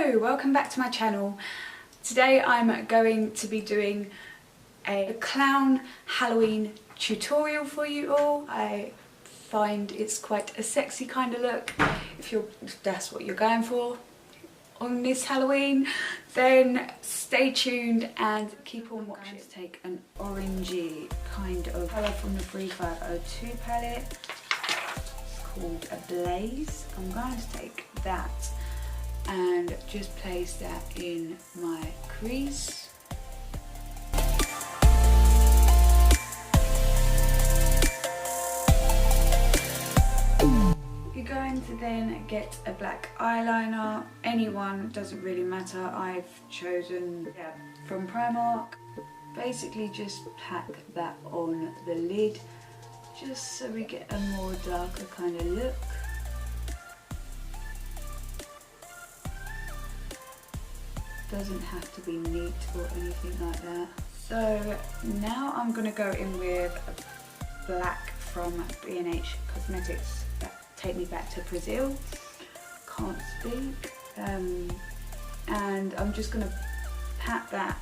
Hello, welcome back to my channel. Today I'm going to be doing a clown Halloween tutorial for you all. I find it's quite a sexy kind of look. If that's what you're going for on this Halloween, then stay tuned and keep on watching. I'm going to take an orangey kind of colour from the 3502 palette. It's called Ablaze. I'm going to take that and just place that in my crease. You're going to then get a black eyeliner, anyone, doesn't really matter. I've chosen from Primark. Basically just pack that on the lid just so we get a more darker kind of look. Doesn't have to be neat or anything like that. So now I'm going to go in with black from B&H Cosmetics, Take Me Back to Brazil. Can't speak. And I'm just going to pat that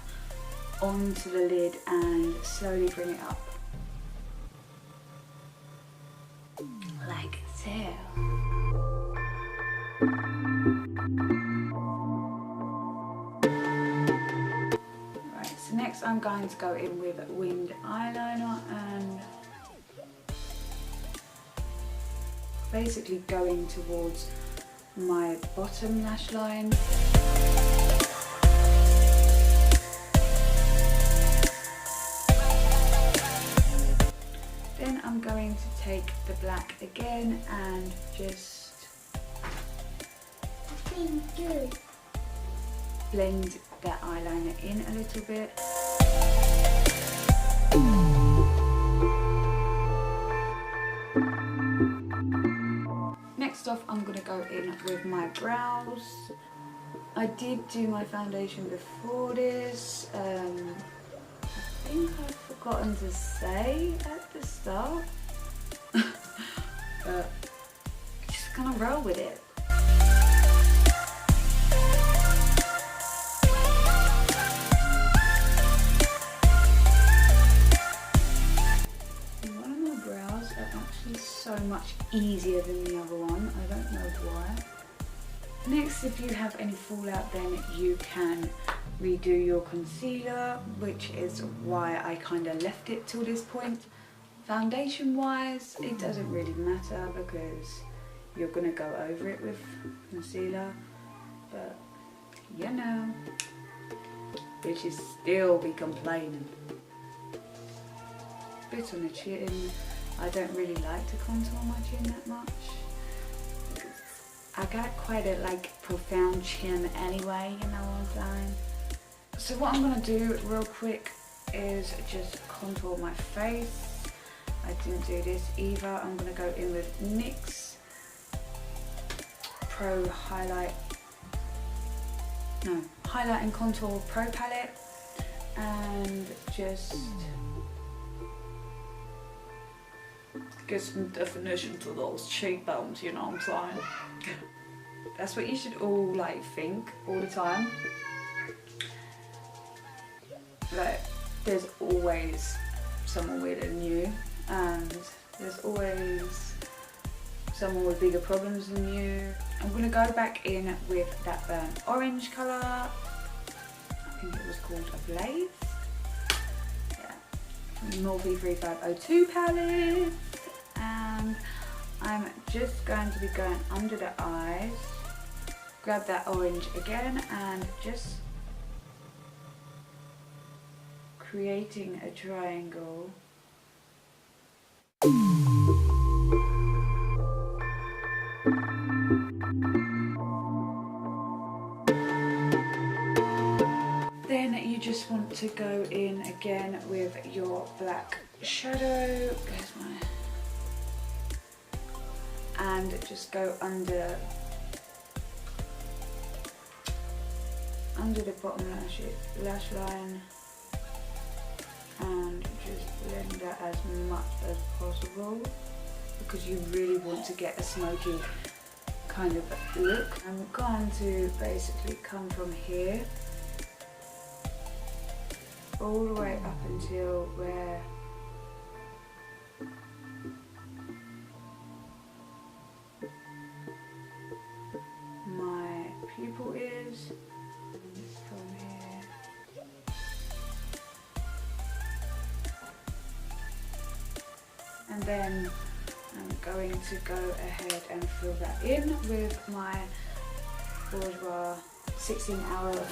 onto the lid and slowly bring it up. Like so. Next I'm going to go in with winged eyeliner and basically going towards my bottom lash line. Then I'm going to take the black again and just blend that eyeliner in a little bit. Next off I'm going to go in with my brows. I did do my foundation before this. I think I've forgotten to say at the start, but just gonna roll with it. So much easier than the other one, I don't know why. Next, if you have any fallout, then you can redo your concealer, which is why I kind of left it till this point. Foundation wise, it doesn't really matter because you're going to go over it with concealer, but you know, bitches still be complaining. Bit on the chin. I don't really like to contour my chin that much. I got quite a profound chin anyway, you know what I'm saying? So what I'm going to do real quick is just contour my face. I didn't do this either. I'm going to go in with NYX Highlight and Contour Pro Palette and just get some definition to those cheekbones, you know what I'm saying? That's what you should all think all the time. There's always someone weirder than you, and there's always someone with bigger problems than you. I'm going to go back in with that burnt orange colour. I think it was called Ablaze. Yeah, Morphe 3502 palette. And I'm just going to be going under the eyes, grab that orange again and just creating a triangle. Then you just want to go in again with your black shadow. There's my and just go under the bottom lash line and just blend that as much as possible because you really want to get a smoky kind of look. I'm going to basically come from here all the way up until where my pupil is. From here. And then I'm going to go ahead and fill that in with my Bourjois 16-hour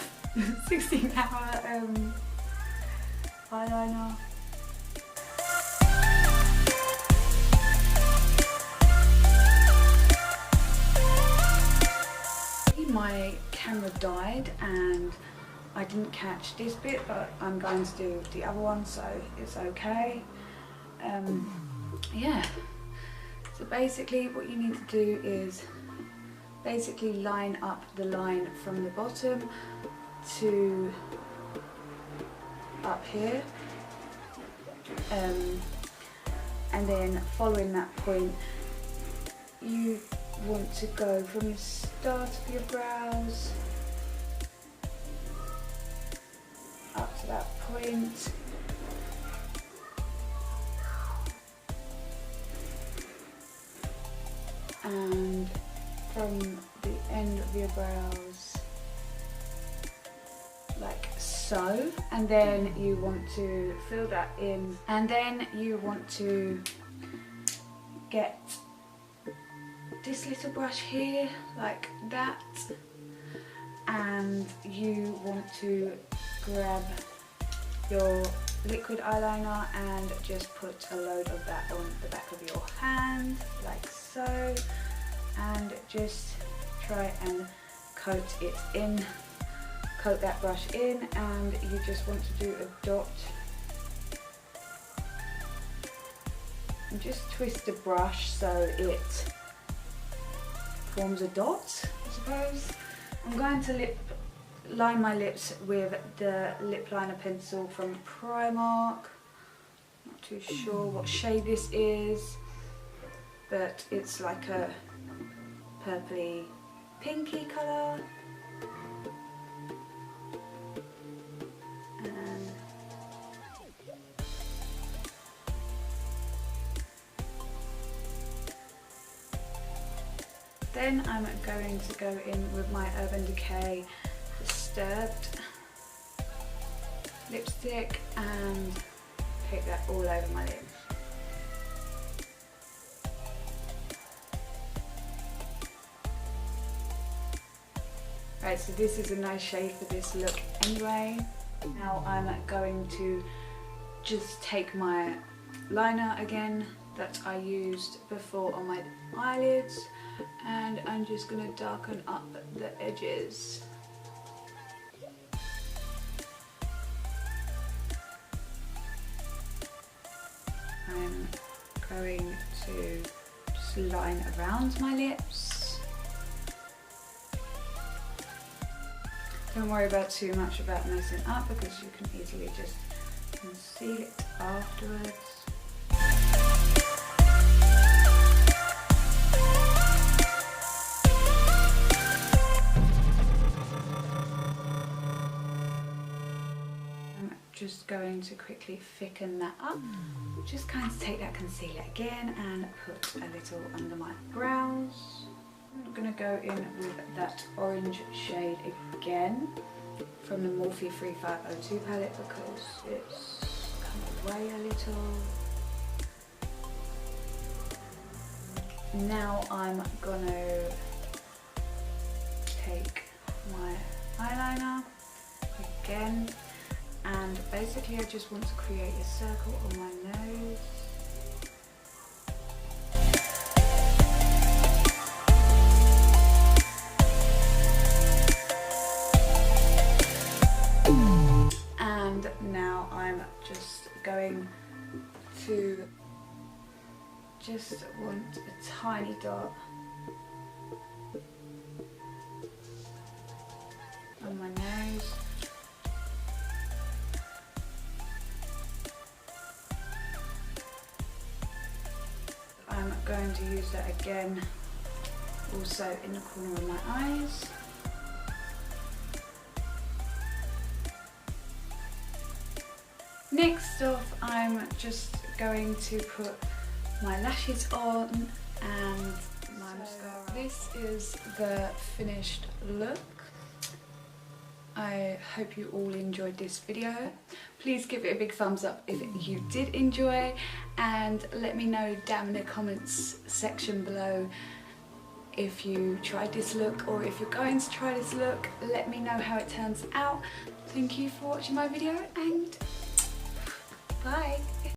eyeliner. My camera died and I didn't catch this bit, but I'm going to do the other one, so it's okay. Yeah, so basically what you need to do is basically line up the line from the bottom to up here, and then following that point you want to go from the start of your brows up to that point, and from the end of your brows like so, and then you want to fill that in, and then you want to get this little brush here like that, and you want to grab your liquid eyeliner and just put a load of that on the back of your hand like so, and just try and coat it in, coat that brush in, and you just want to do a dot and just twist the brush so it forms a dot, I suppose. I'm going to line my lips with the lip liner pencil from Primark. Not too sure what shade this is, but it's like a purpley pinky colour. And then I'm going to go in with my Urban Decay Disturbed lipstick and pick that all over my lips. Right, so this is a nice shade for this look anyway. Now I'm going to just take my liner again that I used before on my eyelids, and I'm just going to darken up the edges. I'm going to just line around my lips. Don't worry about too much about messing up because you can easily just conceal it afterwards. Just going to quickly thicken that up. Just kind of take that concealer again and put a little under my brows. I'm going to go in with that orange shade again from the Morphe 3502 palette because it's come away a little. Now I'm going to take my eyeliner again. And basically I just want to create a circle on my nose. And now I'm just going to just want a tiny dot on my nose. I'm going to use that again also in the corner of my eyes. Next off, I'm just going to put my lashes on and my mascara. This is the finished look. I hope you all enjoyed this video. Please give it a big thumbs up if you did enjoy, and let me know down in the comments section below if you tried this look or if you're going to try this look. Let me know how it turns out. Thank you for watching my video and bye.